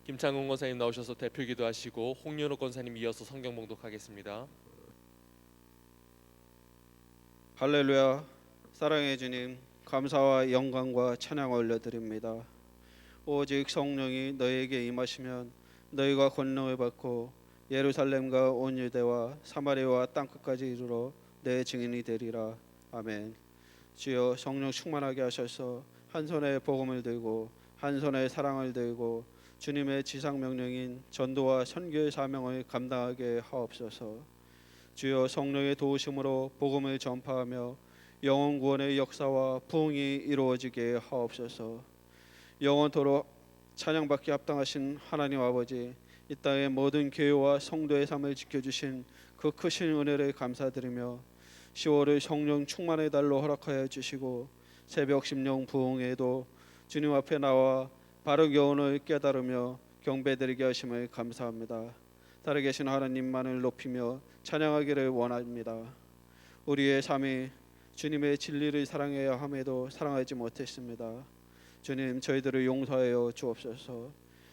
김창훈 권사님 나오셔서 대표 기도하시고 홍윤호 권사님 이어서 성경 봉독하겠습니다. 할렐루야. 사랑의 주님, 감사와 영광과 찬양을 올려드립니다. 오직 성령이 너희에게 임하시면 너희가 권능을 받고 예루살렘과 온 유대와 사마리아와 땅끝까지 이르러 내 증인이 되리라. 아멘. 주여, 성령 충만하게 하셔서 한 손에 복음을 들고 한 손에 사랑을 들고 주님의 지상 명령인 전도와 선교의 사명을 감당하게 하옵소서. 주여, 성령의 도우심으로 복음을 전파하며 영혼 구원의 역사와 부흥이 이루어지게 하옵소서. 영원토록 찬양받기 합당하신 하나님 아버지, 이 땅의 모든 교회와 성도의 삶을 지켜주신 그 크신 은혜를 감사드리며 10월을 성령 충만의 달로 허락하여 주시고 새벽 심령 부흥에도 주님 앞에 나와 바른 교훈을 깨달으며 경배드리게 하심을 감사합니다. 살아계신 하나님만을 높이며 찬양하기를 원합니다. 우리의 삶이 주님의 진리를 사랑해야 함에도 사랑하지 못했습니다. 주님, 저희들을 용서하여 주옵소서.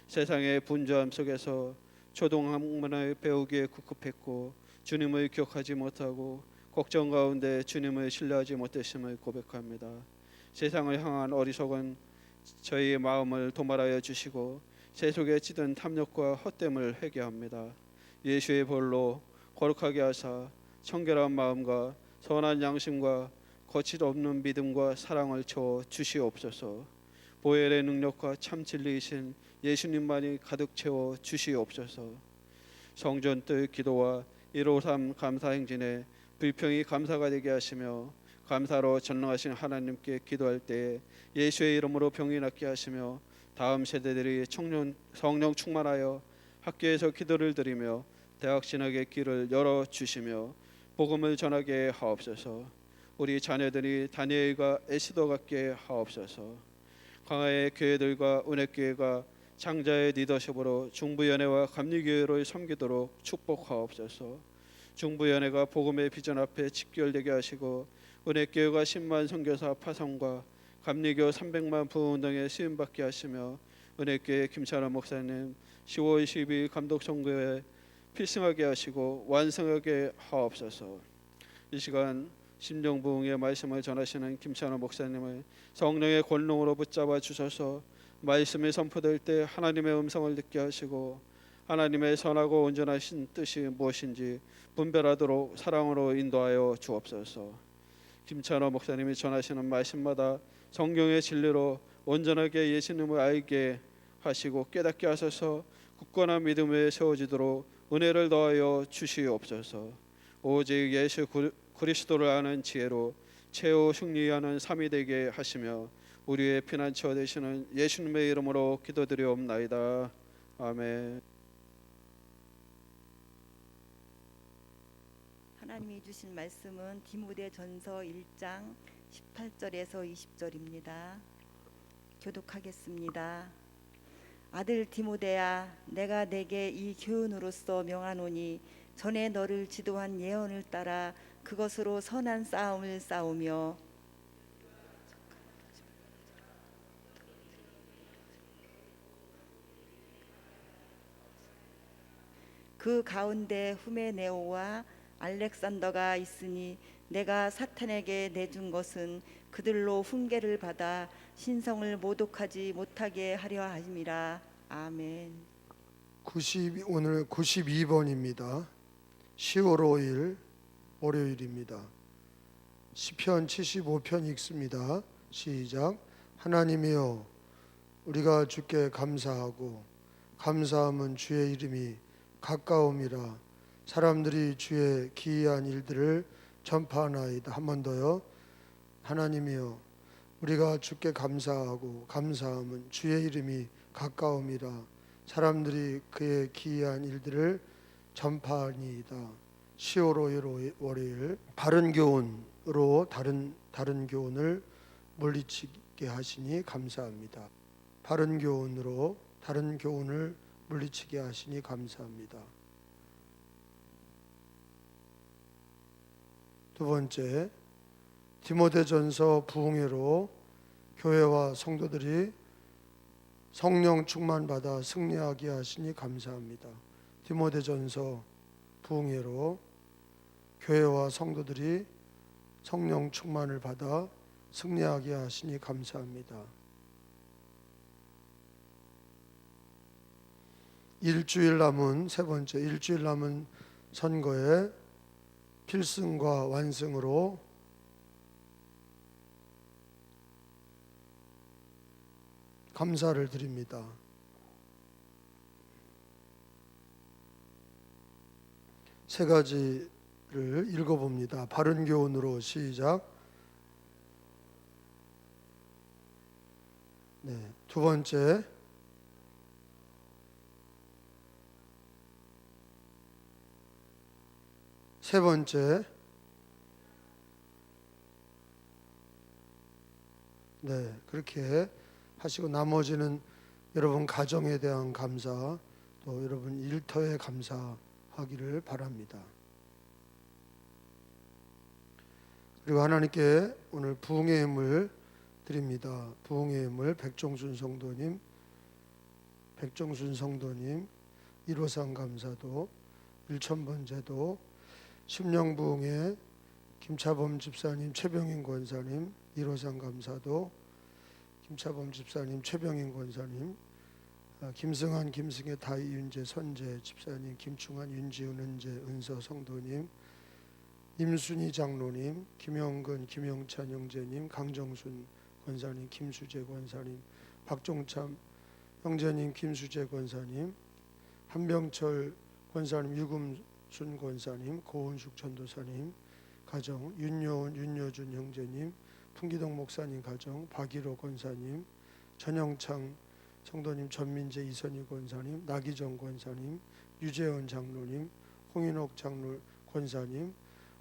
세상의 분주함 속에서 초등학문을 배우기에 급급했고 주님을 기억하지 못하고 걱정 가운데 주님을 신뢰하지 못했음을 고백합니다. 세상을 향한 어리석은 저희의 마음을 도말하여 주시고 세속에 찌든 탐욕과 헛됨을 회개합니다. 예수의 볼로 거룩하게 하사 청결한 마음과 선한 양심과 거칠 없는 믿음과 사랑을 채워 주시옵소서. 보혈의 능력과 참 진리이신 예수님만이 가득 채워 주시옵소서. 성전 뜰 기도와 153 감사 행진에 불평이 감사가 되게 하시며 감사로 전능하신 하나님께 기도할 때에 예수의 이름으로 병이 낫게 하시며 다음 세대들이 성령 충만하여 학교에서 기도를 드리며 대학 진학의 길을 열어 주시며 복음을 전하게 하옵소서. 우리 자녀들이 다니엘과 에스더 같게 하옵소서. 광야의 교회들과 은혜교회가 장자의 리더십으로 중부연회와 감리교회를 섬기도록 축복하옵소서. 중부연회가 복음의 비전 앞에 직결되게 하시고 은혜교회가 10만 선교사 파송과 감리교 300만 부흥운동에 쓰임받게 하시며 은혜교회 김찬원 목사님 10월 12일 감독선교에 필승하게 하시고 완성하게 하옵소서. 이 시간 심령부흥의 말씀을 전하시는 김찬원 목사님을 성령의 권능으로 붙잡아 주셔서 말씀이 선포될 때 하나님의 음성을 듣게 하시고 하나님의 선하고 온전하신 뜻이 무엇인지 분별하도록 사랑으로 인도하여 주옵소서. 김찬원 목사님이 전하시는 말씀마다 성경의 진리로 온전하게 예수님을 알게 하시고 깨닫게 하셔서 굳건한 믿음에 세워지도록 은혜를 더하여 주시옵소서. 오직 예수 그리스도를 아는 지혜로 최후 승리하는 삶이 되게 하시며 우리의 피난처 되시는 예수님의 이름으로 기도드리옵나이다. 아멘. 하나님이 주신 말씀은 디모데전서 1장 18절에서 20절입니다. 교독하겠습니다. 아들 디모데야, 내가 내게 이 교훈으로서 명하노니 전에 너를 지도한 예언을 따라 그것으로 선한 싸움을 싸우며 그 가운데 후메네오와 알렉산더가 있으니 내가 사탄에게 내준 것은 그들로 훈계를 받아 신성을 모독하지 못하게 하려 함이라. 아멘. 오늘 92번입니다. 10월 5일 월요일입니다. 시편 75편 읽습니다. 시작. 하나님이여, 우리가 주께 감사하고 감사함은 주의 이름이 가까움이라. 사람들이 주의 기이한 일들을 전파하나이다. 한 번 더요. 하나님이여, 우리가 주께 감사하고 감사함은 주의 이름이 가까움이라. 사람들이 그의 기이한 일들을 전파하니이다. 10월 5일 월요일 바른 교훈으로 다른 교훈을 물리치게 하시니 감사합니다. 바른 교훈으로 다른 교훈을 물리치게 하시니 감사합니다. 두 번째, 디모데전서 부흥회로 교회와 성도들이 성령 충만 받아 승리하게 하시니 감사합니다. 디모데전서 부흥회로 교회와 성도들이 성령 충만을 받아 승리하게 하시니 감사합니다. 일주일 남은 세 번째, 일주일 남은 선거의 필승과 완승으로 감사를 드립니다. 세 가지를 읽어봅니다. 바른 교훈으로 시작. 네, 두 번째, 세 번째, 네, 그렇게 하시고 나머지는 여러분 가정에 대한 감사, 또 여러분 일터에 감사하기를 바랍니다. 그리고 하나님께 오늘 부흥의 힘을 드립니다. 부흥의 힘을 백종순 성도님, 1호상 감사도, 1000번제도, 심령부흥회 김차범 집사님, 최병인 권사님, 1호상 감사도, 김차범 집사님, 최병인 권사님, 김승한, 김승혜, 다이윤재, 선재 집사님, 김충환, 윤지은, 은재, 은서 성도님, 임순희 장로님, 김영근, 김영찬 형제님, 강정순 권사님, 김수재 권사님, 박종참 형제님, 김수재 권사님, 한병철 권사님, 유금순 권사님, 고은숙 전도사님 가정, 윤여은, 윤여준 형제님, 풍기동 목사님 가정, 박일호 권사님, 전영창 성도님, 전민재, 이선희 권사님, 나기정 권사님, 유재원 장로님, 홍인옥 장로 권사님,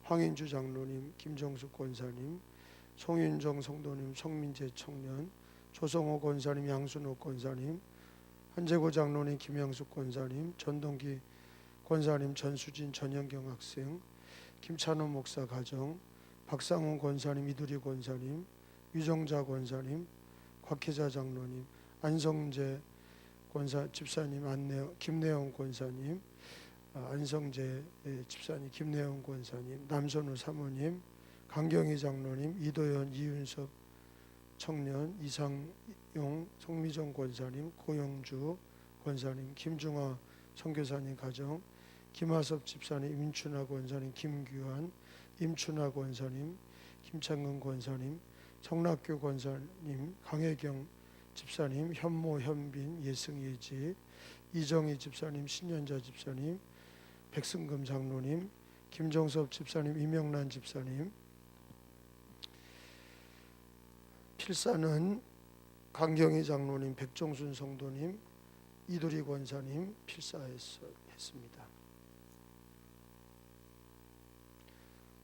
황인주 장로님, 김정숙 권사님, 송윤정 성도님, 송민재 청년, 조성호 권사님, 양순옥 권사님, 한재고 장로님, 김영숙 권사님, 전동기 권사님, 전수진, 전영경 학생, 김찬호 목사 가정, 박상훈 권사님, 이두리 권사님, 유정자 권사님, 곽혜자 장로님, 안성재 권사 집사님, 김내영 권사님, 안성재 집사님, 김내영 권사님, 남선우 사모님, 강경희 장로님, 이도현, 이윤섭 청년, 이상용, 송미정 권사님, 고영주 권사님, 김중화 선교사님 가정, 김하섭 집사님, 임춘하 권사님, 김규환, 임춘하 권사님, 김창근 권사님, 성락교 권사님, 강혜경 집사님, 현모, 현빈, 예승예지, 이정희 집사님, 신년자 집사님, 백승금 장로님, 김정섭 집사님, 이명란 집사님, 필사는 강경희 장로님, 백종순 성도님, 이두리 권사님 필사했습니다.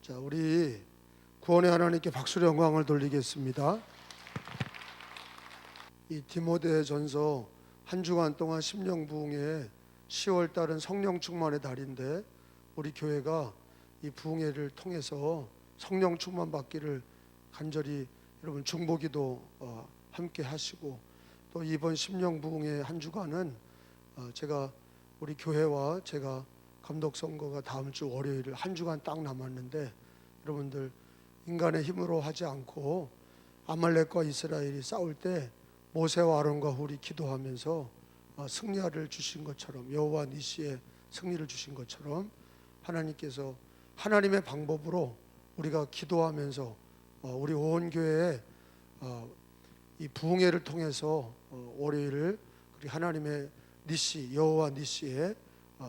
자, 우리 구원의 하나님께 박수로 영광을 돌리겠습니다. 이 디모데전서 한 주간 동안 심령부흥회 10월 달은 성령 충만의 달인데 우리 교회가 이 부흥회를 통해서 성령 충만 받기를 간절히 여러분 중보기도 함께 하시고, 또 이번 심령부흥회 한 주간은 제가 우리 교회와 제가 감독 선거가 다음 주 월요일 한 주간 딱 남았는데, 여러분들 인간의 힘으로 하지 않고 아말렉과 이스라엘이 싸울 때 모세와 아론과 훌이 기도하면서 승리를 주신 것처럼, 여호와 니시의 승리를 주신 것처럼 하나님께서 하나님의 방법으로 우리가 기도하면서 우리 온 교회에 이 부흥회를 통해서 월요일을 우리 하나님의 니시, 여호와 니시의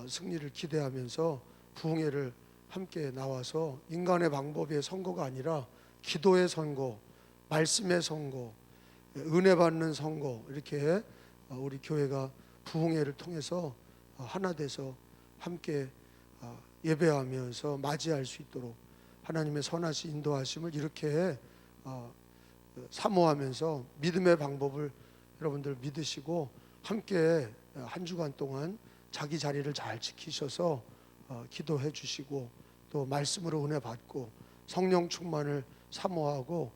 승리를 기대하면서 부흥회를 함께 나와서 인간의 방법의 선거가 아니라 기도의 선거, 말씀의 선거, 은혜 받는 선거, 이렇게 우리 교회가 부흥회를 통해서 하나 돼서 함께 예배하면서 맞이할 수 있도록 하나님의 선하신 인도하심을 이렇게 사모하면서 믿음의 방법을 여러분들 믿으시고 함께 한 주간 동안 자기 자리를 잘 지키셔서 기도해 주시고 또 말씀으로 은혜 받고 성령 충만을 사모하고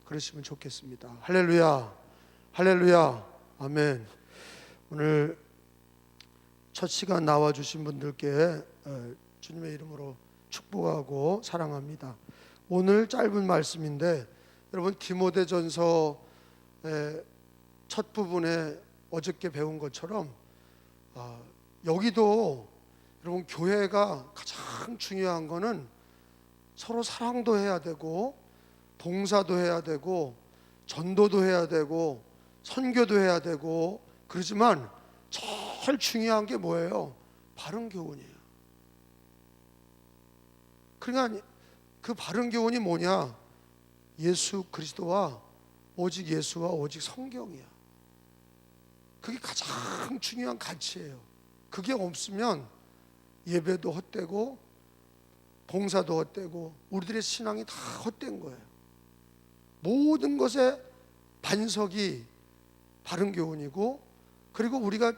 그러시면 좋겠습니다. 할렐루야, 할렐루야, 아멘. 오늘 첫 시간 나와주신 분들께 주님의 이름으로 축복하고 사랑합니다. 오늘 짧은 말씀인데 여러분 디모데전서 첫 부분에 어저께 배운 것처럼 여기도 여러분 교회가 가장 중요한 거는 서로 사랑도 해야 되고 봉사도 해야 되고 전도도 해야 되고 선교도 해야 되고 그러지만 제일 중요한 게 뭐예요? 바른 교훈이에요. 그러니까 그 바른 교훈이 뭐냐? 예수 그리스도와 오직 예수와 오직 성경이야. 그게 가장 중요한 가치예요. 그게 없으면 예배도 헛되고 봉사도 헛되고 우리들의 신앙이 다 헛된 거예요. 모든 것의 반석이 바른 교훈이고 그리고 우리가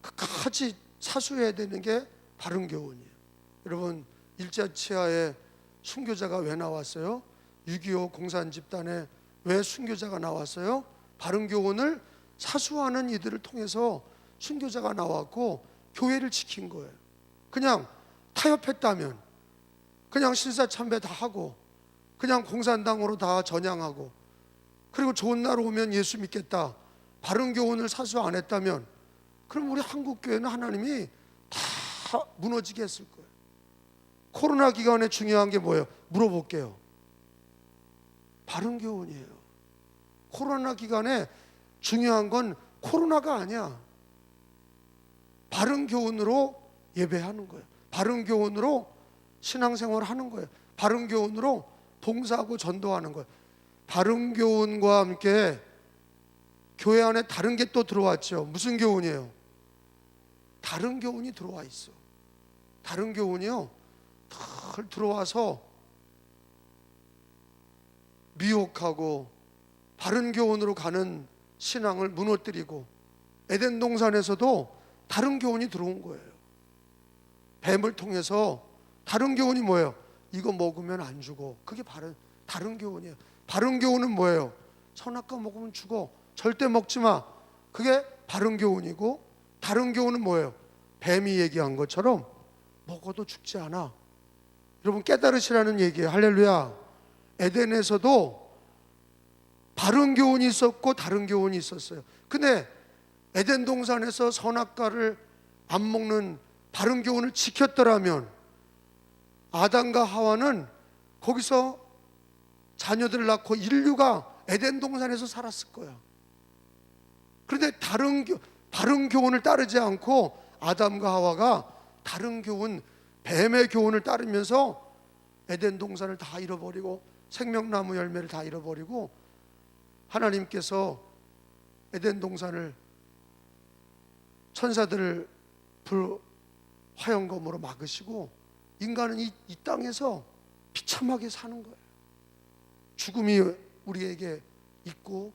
끝까지 사수해야 되는 게 바른 교훈이에요. 여러분 일제치하에 순교자가 왜 나왔어요? 6.25 공산집단에 왜 순교자가 나왔어요? 바른 교훈을 사수하는 이들을 통해서 순교자가 나왔고 교회를 지킨 거예요. 그냥 타협했다면 그냥 신사참배 다 하고 그냥 공산당으로 다 전향하고 그리고 좋은 날 오면 예수 믿겠다 바른 교훈을 사수 안 했다면 그럼 우리 한국교회는 하나님이 다 무너지게 했을 거예요. 코로나 기간에 중요한 게 뭐예요? 물어볼게요. 바른 교훈이에요. 코로나 기간에 중요한 건 코로나가 아니야. 바른 교훈으로 예배하는 거예요. 바른 교훈으로 신앙생활을 하는 거예요. 바른 교훈으로 봉사하고 전도하는 거예요. 바른 교훈과 함께 교회 안에 다른 게 또 들어왔죠. 무슨 교훈이에요? 다른 교훈이 들어와 있어. 다른 교훈이요 들어와서 미혹하고 바른 교훈으로 가는 신앙을 무너뜨리고 에덴 동산에서도 다른 교훈이 들어온 거예요. 뱀을 통해서 다른 교훈이 뭐예요? 이거 먹으면 안 죽어. 그게 다른 교훈이에요. 바른 교훈은 뭐예요? 선악과 먹으면 죽어. 절대 먹지 마. 그게 바른 교훈이고 다른 교훈은 뭐예요? 뱀이 얘기한 것처럼 먹어도 죽지 않아. 여러분 깨달으시라는 얘기예요. 할렐루야. 에덴에서도 바른 교훈이 있었고 다른 교훈이 있었어요. 근데 에덴 동산에서 선악과를 안 먹는 바른 교훈을 지켰더라면 아담과 하와는 거기서 자녀들을 낳고 인류가 에덴 동산에서 살았을 거야. 그런데 바른 교훈을 따르지 않고 아담과 하와가 다른 교훈, 뱀의 교훈을 따르면서 에덴 동산을 다 잃어버리고 생명나무 열매를 다 잃어버리고 하나님께서 에덴 동산을 천사들을 불 화영검으로 막으시고 인간은 이 땅에서 비참하게 사는 거예요. 죽음이 우리에게 있고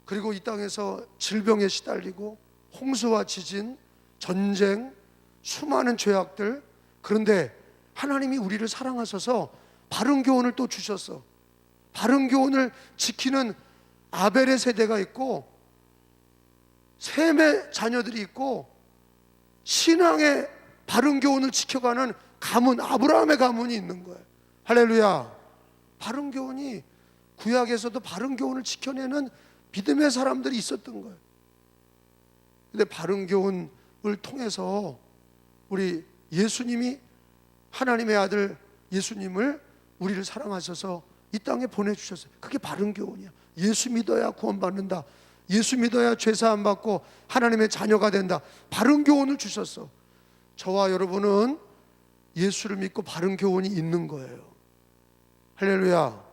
그리고 이 땅에서 질병에 시달리고 홍수와 지진, 전쟁, 수많은 죄악들. 그런데 하나님이 우리를 사랑하셔서 바른 교훈을 또 주셨어. 바른 교훈을 지키는 아벨의 세대가 있고 셈의 자녀들이 있고 신앙의 바른 교훈을 지켜가는 가문, 아브라함의 가문이 있는 거예요. 할렐루야. 바른 교훈이 구약에서도 바른 교훈을 지켜내는 믿음의 사람들이 있었던 거예요. 근데 바른 교훈을 통해서 우리 예수님이 하나님의 아들 예수님을 우리를 사랑하셔서 이 땅에 보내주셨어요. 그게 바른 교훈이야. 예수 믿어야 구원받는다. 예수 믿어야 죄사함 받고 하나님의 자녀가 된다. 바른 교훈을 주셨어. 저와 여러분은 예수를 믿고 바른 교훈이 있는 거예요. 할렐루야.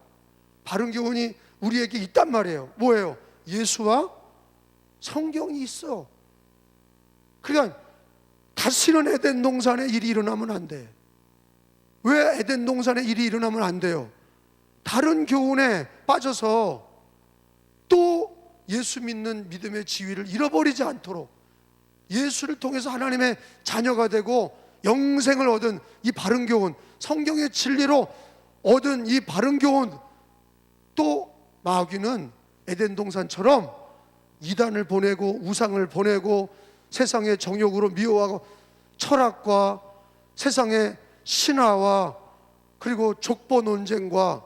바른 교훈이 우리에게 있단 말이에요. 뭐예요? 예수와 성경이 있어. 그러니까 다시는 에덴 동산에 일이 일어나면 안 돼. 왜 에덴 동산에 일이 일어나면 안 돼요? 다른 교훈에 빠져서 또 예수 믿는 믿음의 지위를 잃어버리지 않도록 예수를 통해서 하나님의 자녀가 되고 영생을 얻은 이 바른 교훈, 성경의 진리로 얻은 이 바른 교훈, 또 마귀는 에덴 동산처럼 이단을 보내고 우상을 보내고 세상의 정욕으로 미워하고 철학과 세상의 신화와 그리고 족보 논쟁과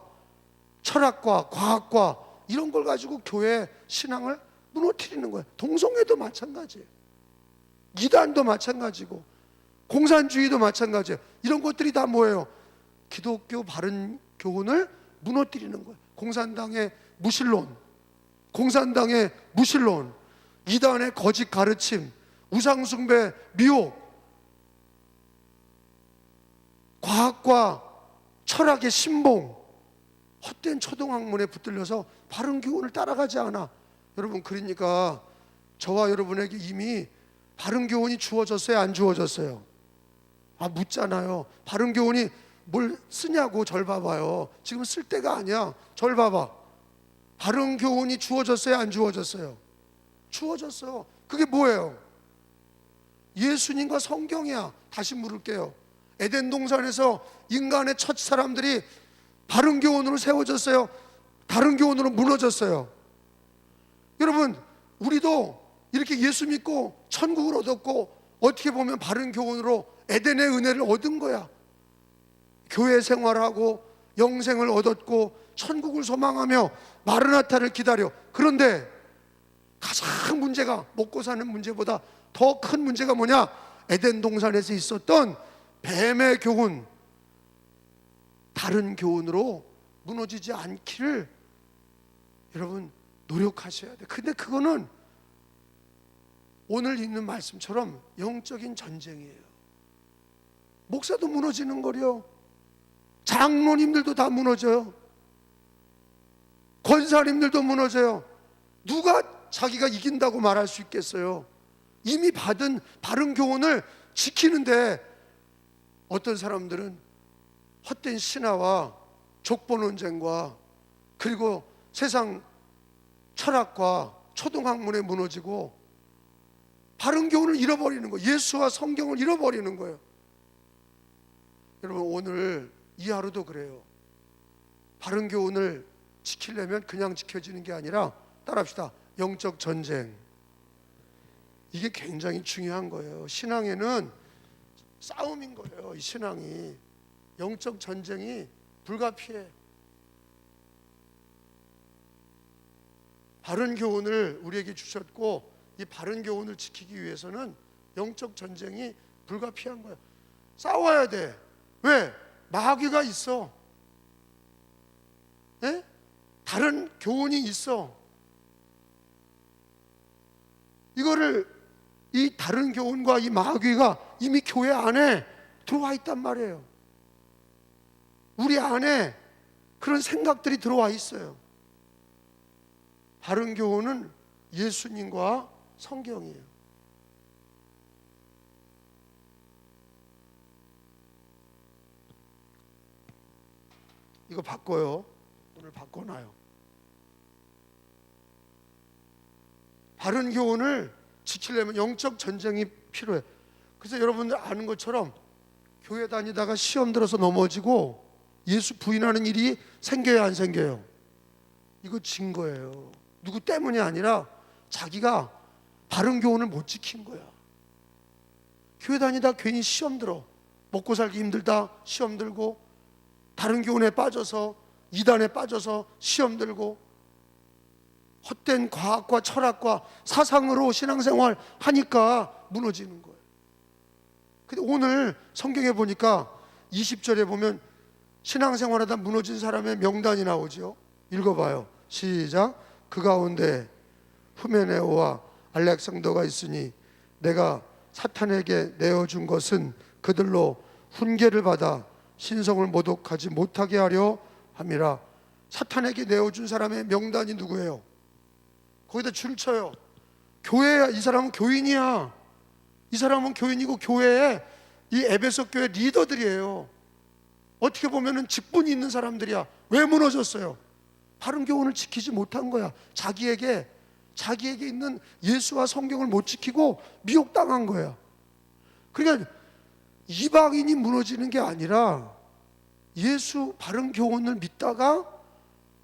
철학과 과학과 이런 걸 가지고 교회 신앙을 무너뜨리는 거예요. 동성애도 마찬가지예요. 이단도 마찬가지고 공산주의도 마찬가지예요. 이런 것들이 다 뭐예요? 기독교 바른 교훈을 무너뜨리는 거예요. 공산당의 무신론, 공산당의 무신론, 이단의 거짓 가르침, 우상숭배, 미혹, 과학과 철학의 신봉, 헛된 초등학문에 붙들려서 바른 교훈을 따라가지 않아. 여러분, 그러니까 저와 여러분에게 이미 바른 교훈이 주어졌어요, 안 주어졌어요? 묻잖아요. 바른 교훈이 뭘 쓰냐고. 절 봐봐요. 지금 쓸 때가 아니야. 절 봐봐. 바른 교훈이 주어졌어요, 안 주어졌어요? 주어졌어요. 그게 뭐예요? 예수님과 성경이야. 다시 물을게요. 에덴 동산에서 인간의 첫 사람들이 바른 교훈으로 세워졌어요, 다른 교훈으로 무너졌어요? 여러분, 우리도 이렇게 예수 믿고 천국을 얻었고 어떻게 보면 바른 교훈으로 에덴의 은혜를 얻은 거야. 교회 생활하고 영생을 얻었고 천국을 소망하며 마르나타를 기다려. 그런데 가장 문제가, 먹고 사는 문제보다 더 큰 문제가 뭐냐? 에덴 동산에서 있었던 뱀의 교훈, 다른 교훈으로 무너지지 않기를 여러분 노력하셔야 돼. 근데 그거는 오늘 읽는 말씀처럼 영적인 전쟁이에요. 목사도 무너지는 거려. 장로님들도 다 무너져요. 권사님들도 무너져요. 누가 자기가 이긴다고 말할 수 있겠어요? 이미 받은 바른 교훈을 지키는데 어떤 사람들은 헛된 신화와 족보 논쟁과 그리고 세상 철학과 초등학문에 무너지고 바른 교훈을 잃어버리는 거예요. 예수와 성경을 잃어버리는 거예요. 여러분, 오늘 이 하루도 그래요. 바른 교훈을 지키려면 그냥 지켜지는 게 아니라, 따라합시다, 영적 전쟁. 이게 굉장히 중요한 거예요. 신앙에는 싸움인 거예요. 이 신앙이, 영적 전쟁이 불가피해. 바른 교훈을 우리에게 주셨고 이 바른 교훈을 지키기 위해서는 영적 전쟁이 불가피한 거예요. 싸워야 돼. 왜? 마귀가 있어. 예? 다른 교훈이 있어. 이 다른 교훈과 이 마귀가 이미 교회 안에 들어와 있단 말이에요. 우리 안에 그런 생각들이 들어와 있어요. 바른 교훈은 예수님과 성경이에요. 이거 바꿔요. 오늘 바꿔놔요. 바른 교훈을 지키려면 영적 전쟁이 필요해. 그래서 여러분들 아는 것처럼 교회 다니다가 시험 들어서 넘어지고 예수 부인하는 일이 생겨요, 안 생겨요? 이거 진 거예요. 누구 때문이 아니라 자기가 바른 교훈을 못 지킨 거야. 교회 다니다 괜히 시험 들어. 먹고 살기 힘들다 시험 들고, 다른 교훈에 빠져서 이단에 빠져서 시험 들고, 헛된 과학과 철학과 사상으로 신앙생활 하니까 무너지는 거예요. 근데 오늘 성경에 보니까 20절에 보면 신앙생활하다 무너진 사람의 명단이 나오죠. 읽어봐요. 시작. 그 가운데 후메네오와 알렉산더가 있으니 내가 사탄에게 내어준 것은 그들로 훈계를 받아 신성을 모독하지 못하게 하려 함이라. 사탄에게 내어준 사람의 명단이 누구예요? 거기다 줄 쳐요. 교회야. 이 사람은 교인이야. 이 사람은 교인이고 교회에 이 에베소 교회 리더들이에요. 어떻게 보면은 직분이 있는 사람들이야. 왜 무너졌어요? 바른 교훈을 지키지 못한 거야. 자기에게 있는 예수와 성경을 못 지키고 미혹당한 거야. 그러니까 이방인이 무너지는 게 아니라 예수 바른 교훈을 믿다가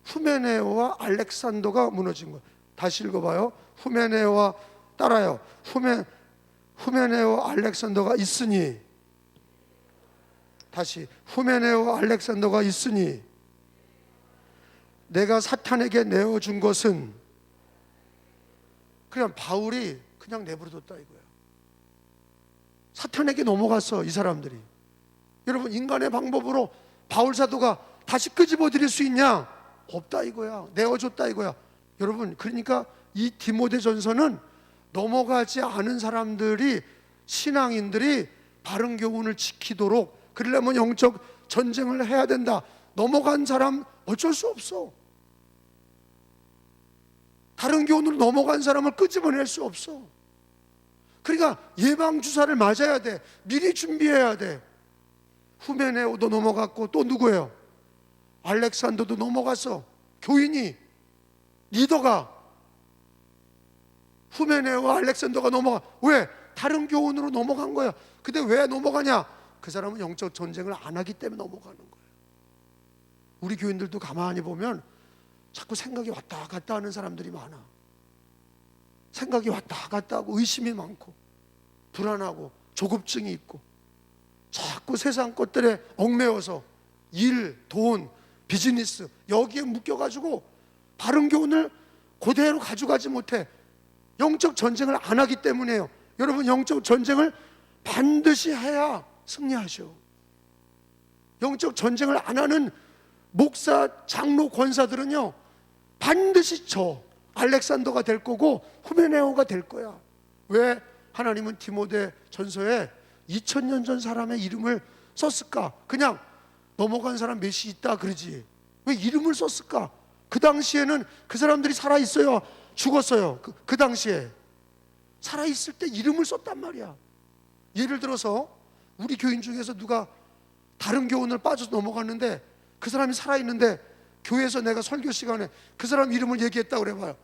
후메네오와 알렉산더가 무너진 거야. 다시 읽어봐요. 후메네오와 따라요. 후메네오 알렉산더가 있으니, 다시 후메네오 알렉산더가 있으니 내가 사탄에게 내어준 것은, 그냥 바울이 그냥 내버려뒀다 이거예요. 사탄에게 넘어갔어 이 사람들이. 여러분, 인간의 방법으로 바울 사도가 다시 끄집어 드릴 수 있냐? 없다 이거야. 내어줬다 이거야. 여러분, 그러니까 이 디모데전서는 넘어가지 않은 사람들이, 신앙인들이 바른 교훈을 지키도록, 그러려면 영적 전쟁을 해야 된다. 넘어간 사람 어쩔 수 없어. 다른 교훈으로 넘어간 사람을 끄집어낼 수 없어. 그러니까 예방주사를 맞아야 돼. 미리 준비해야 돼. 후메네오도 넘어갔고, 또 누구예요? 알렉산더도 넘어갔어. 교인이, 리더가. 후메네오와 알렉산더가 넘어가. 왜? 다른 교훈으로 넘어간 거야. 근데 왜 넘어가냐? 그 사람은 영적 전쟁을 안 하기 때문에 넘어가는 거예요. 우리 교인들도 가만히 보면 자꾸 생각이 왔다 갔다 하는 사람들이 많아. 생각이 왔다 갔다 하고, 의심이 많고, 불안하고, 조급증이 있고, 자꾸 세상 것들에 얽매여서 일, 돈, 비즈니스 여기에 묶여가지고 바른 교훈을 그대로 가져가지 못해. 영적 전쟁을 안 하기 때문에요. 여러분, 영적 전쟁을 반드시 해야 승리하셔. 영적 전쟁을 안 하는 목사, 장로, 권사들은요, 반드시 알렉산더가 될 거고 후메네오가 될 거야. 왜 하나님은 디모데 전서에 2000년 전 사람의 이름을 썼을까? 그냥 넘어간 사람 몇이 있다 그러지. 왜 이름을 썼을까? 그 당시에는 그 사람들이 살아있어요? 죽었어요? 그 당시에 살아있을 때 이름을 썼단 말이야. 예를 들어서 우리 교인 중에서 누가 다른 교훈을 빠져서 넘어갔는데, 그 사람이 살아있는데 교회에서 내가 설교 시간에 그 사람 이름을 얘기했다 그래봐요.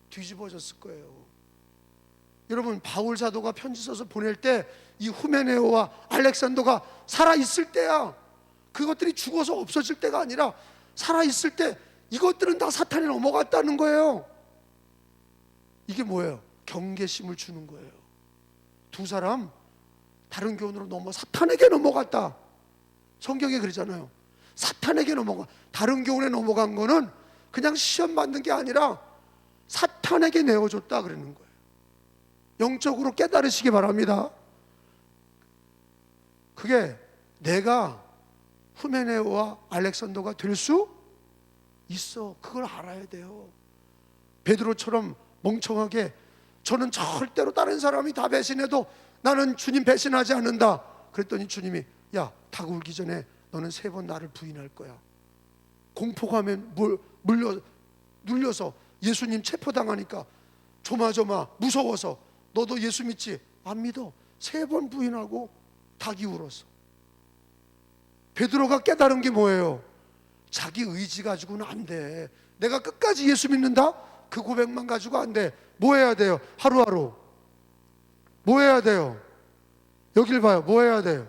뒤집어졌을 거예요. 여러분, 바울 사도가 편지 써서 보낼 때 이 후메네오와 알렉산더가 살아있을 때야. 그것들이 죽어서 없어질 때가 아니라 살아있을 때 이것들은 다 사탄에 넘어갔다는 거예요. 이게 뭐예요? 경계심을 주는 거예요. 두 사람 다른 교훈으로 사탄에게 넘어갔다. 성경에 그러잖아요. 사탄에게 넘어가. 다른 교훈에 넘어간 거는 그냥 시험 받는 게 아니라 사탄에게 내어줬다 그러는 거예요. 영적으로 깨달으시기 바랍니다. 그게 내가 후메네오와 알렉산더가 될 수 있어. 그걸 알아야 돼요. 베드로처럼 멍청하게 저는 절대로 다른 사람이 다 배신해도 나는 주님 배신하지 않는다 그랬더니 주님이, 야, 닭 울기 전에 너는 3번 나를 부인할 거야. 공포감에 눌려서 예수님 체포당하니까 조마조마 무서워서 너도 예수 믿지? 안 믿어. 3번 부인하고 닭이 울었어. 베드로가 깨달은 게 뭐예요? 자기 의지 가지고는 안 돼. 내가 끝까지 예수 믿는다? 그 고백만 가지고 안 돼. 뭐 해야 돼요? 하루하루 뭐 해야 돼요? 여길 봐요. 뭐 해야 돼요?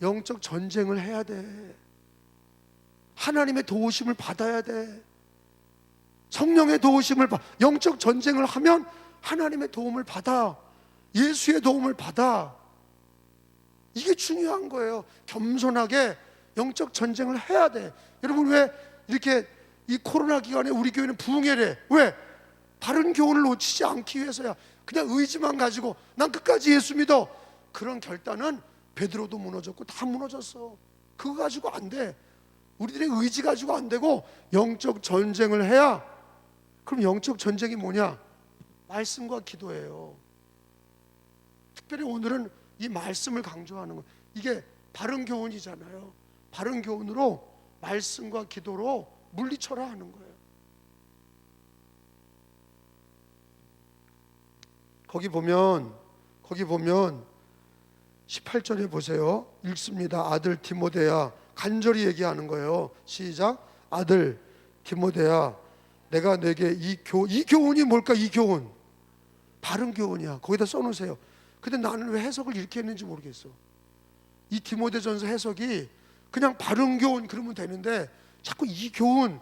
영적 전쟁을 해야 돼. 하나님의 도우심을 받아야 돼. 성령의 도우심을 영적 전쟁을 하면 하나님의 도움을 받아. 예수의 도움을 받아. 이게 중요한 거예요. 겸손하게 영적 전쟁을 해야 돼. 여러분, 왜 이렇게 이 코로나 기간에 우리 교회는 부흥회래? 왜? 바른 교훈을 놓치지 않기 위해서야. 그냥 의지만 가지고 난 끝까지 예수 믿어. 그런 결단은 베드로도 무너졌고 다 무너졌어. 그거 가지고 안 돼. 우리들의 의지 가지고 안 되고 영적 전쟁을 해야. 그럼 영적 전쟁이 뭐냐? 말씀과 기도예요. 특별히 오늘은 이 말씀을 강조하는 거예요. 이게 바른 교훈이잖아요. 바른 교훈으로 말씀과 기도로 물리쳐라 하는 거예요. 거기 보면 18절에 보세요. 읽습니다. 아들 디모데야, 간절히 얘기하는 거예요. 시작. 아들 디모데야, 내가 내게 이 교훈이 뭘까? 이 교훈 바른 교훈이야. 거기다 써놓으세요. 근데 나는 왜 해석을 이렇게 했는지 모르겠어. 이 디모데전서 해석이 그냥 바른 교훈 그러면 되는데 자꾸 이 교훈,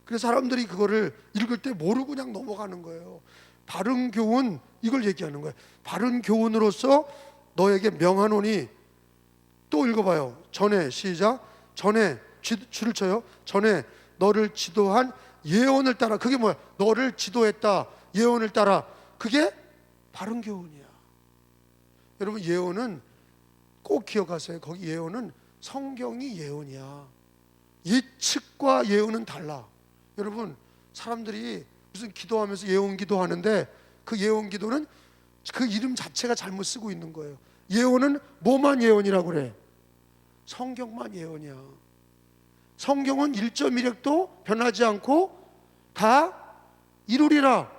그래서 사람들이 그거를 읽을 때 모르고 그냥 넘어가는 거예요. 바른 교훈, 이걸 얘기하는 거예요. 바른 교훈으로서 너에게 명하노니, 또 읽어봐요. 전에, 시작. 전에, 줄을 쳐요. 전에 너를 지도한 예언을 따라. 그게 뭐야? 너를 지도했다, 예언을 따라. 그게 바른 교훈이야. 여러분, 예언은 꼭 기억하세요. 거기 예언은 성경이 예언이야. 예측과 예언은 달라. 여러분, 사람들이 무슨 기도하면서 예언 기도하는데 그 예언 기도는 그 이름 자체가 잘못 쓰고 있는 거예요. 예언은 뭐만 예언이라고 그래? 성경만 예언이야. 성경은 1.1획도 변하지 않고 다 이루리라.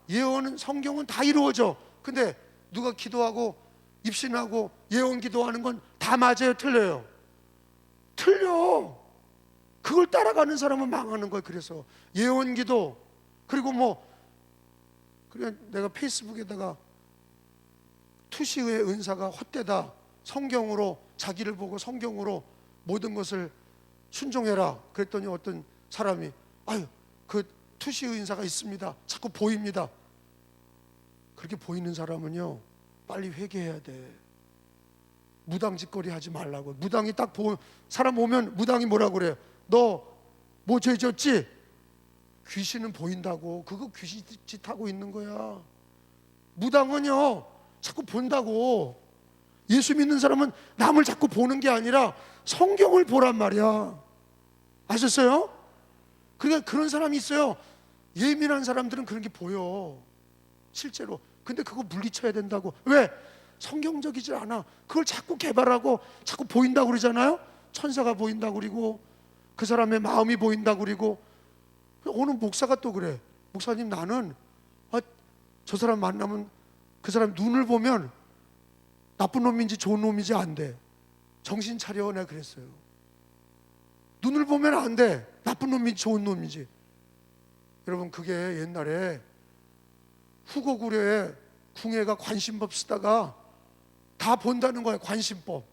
예언은, 성경은 다 이루어져. 근데 누가 기도하고 입신하고 예언 기도하는 건 다 맞아요, 틀려요? 틀려. 그걸 따라가는 사람은 망하는 거예요. 그래서 예언 기도, 그리고 뭐, 그래, 내가 페이스북에다가 투시의 은사가 헛되다, 성경으로 자기를 보고 성경으로 모든 것을 순종해라 그랬더니 어떤 사람이, 아유, 그 투시의 은사가 있습니다, 자꾸 보입니다. 그렇게 보이는 사람은요, 빨리 회개해야 돼. 무당짓거리 하지 말라고. 무당이 딱 사람 오면 무당이 뭐라고 그래요? 너 뭐 죄 졌지? 귀신은 보인다고. 그거 귀신 짓 하고 있는 거야. 무당은요, 자꾸 본다고. 예수 믿는 사람은 남을 자꾸 보는 게 아니라 성경을 보란 말이야. 아셨어요? 그러니까 그런 사람이 있어요. 예민한 사람들은 그런 게 보여, 실제로. 근데 그거 물리쳐야 된다고. 왜? 성경적이지 않아. 그걸 자꾸 개발하고 자꾸 보인다고 그러잖아요. 천사가 보인다고 그러고 그 사람의 마음이 보인다고 그러고. 어느 목사가 또 그래. 목사님, 나는 저 사람 만나면 그 사람 눈을 보면 나쁜 놈인지 좋은 놈인지 안 돼. 정신 차려. 내가 그랬어요. 눈을 보면 안 돼. 나쁜 놈인지 좋은 놈인지. 여러분, 그게 옛날에 후고구려에 궁예가 관심법 쓰다가 다 본다는 거예요. 관심법.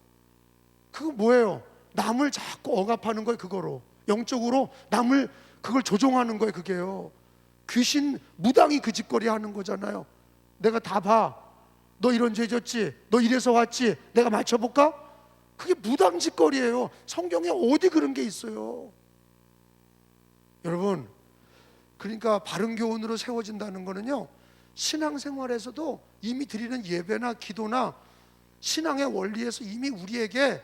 그거 뭐예요? 남을 자꾸 억압하는 거예요. 그거로 영적으로 남을 그걸 조종하는 거예요. 그게요. 귀신, 무당이 그 짓거리 하는 거잖아요. 내가 다 봐. 너 이런 죄 졌지? 너 이래서 왔지? 내가 맞춰볼까? 그게 무당 짓거리예요. 성경에 어디 그런 게 있어요? 여러분, 그러니까 바른 교훈으로 세워진다는 거는요, 신앙생활에서도 이미 드리는 예배나 기도나 신앙의 원리에서 이미 우리에게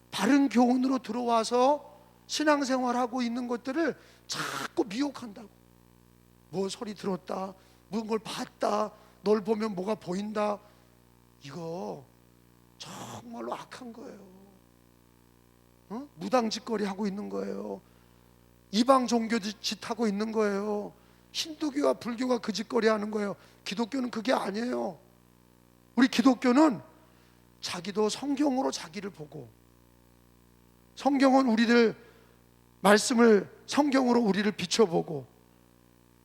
바른 교훈으로 들어와서 신앙생활하고 있는 것들을 자꾸 미혹한다고. 뭐 소리 들었다, 무슨 걸 봤다, 널 보면 뭐가 보인다. 이거 정말로 악한 거예요. 무당짓거리 하고 있는 거예요. 이방 종교 짓 하고 있는 거예요. 힌두교와 불교가 그 짓거리 하는 거예요. 기독교는 그게 아니에요. 우리 기독교는 자기도 성경으로 자기를 보고, 성경은 우리를, 말씀을 성경으로 우리를 비춰보고,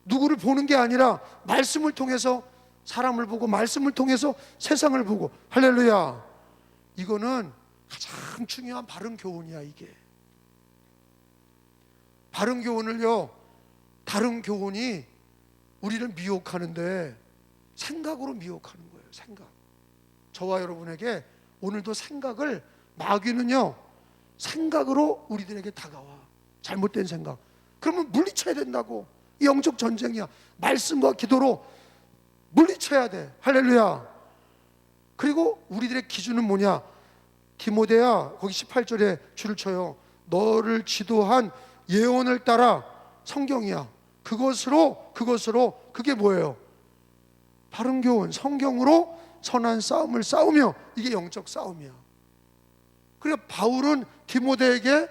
누구를 보는 게 아니라 말씀을 통해서 사람을 보고, 말씀을 통해서 세상을 보고. 할렐루야. 이거는 가장 중요한 바른 교훈이야. 이게 바른 교훈을요, 다른 교훈이 우리를 미혹하는데 생각으로 미혹하는 거예요. 생각. 저와 여러분에게 오늘도 생각을, 마귀는요 생각으로 우리들에게 다가와. 잘못된 생각. 그러면 물리쳐야 된다고. 이 영적 전쟁이야. 말씀과 기도로 물리쳐야 돼. 할렐루야. 그리고 우리들의 기준은 뭐냐? 디모데야, 거기 18절에 줄을 쳐요. 너를 지도한 예언을 따라. 성경이야. 그것으로 그게 뭐예요? 바른 교훈, 성경으로 선한 싸움을 싸우며. 이게 영적 싸움이야. 그러니까 바울은 디모데에게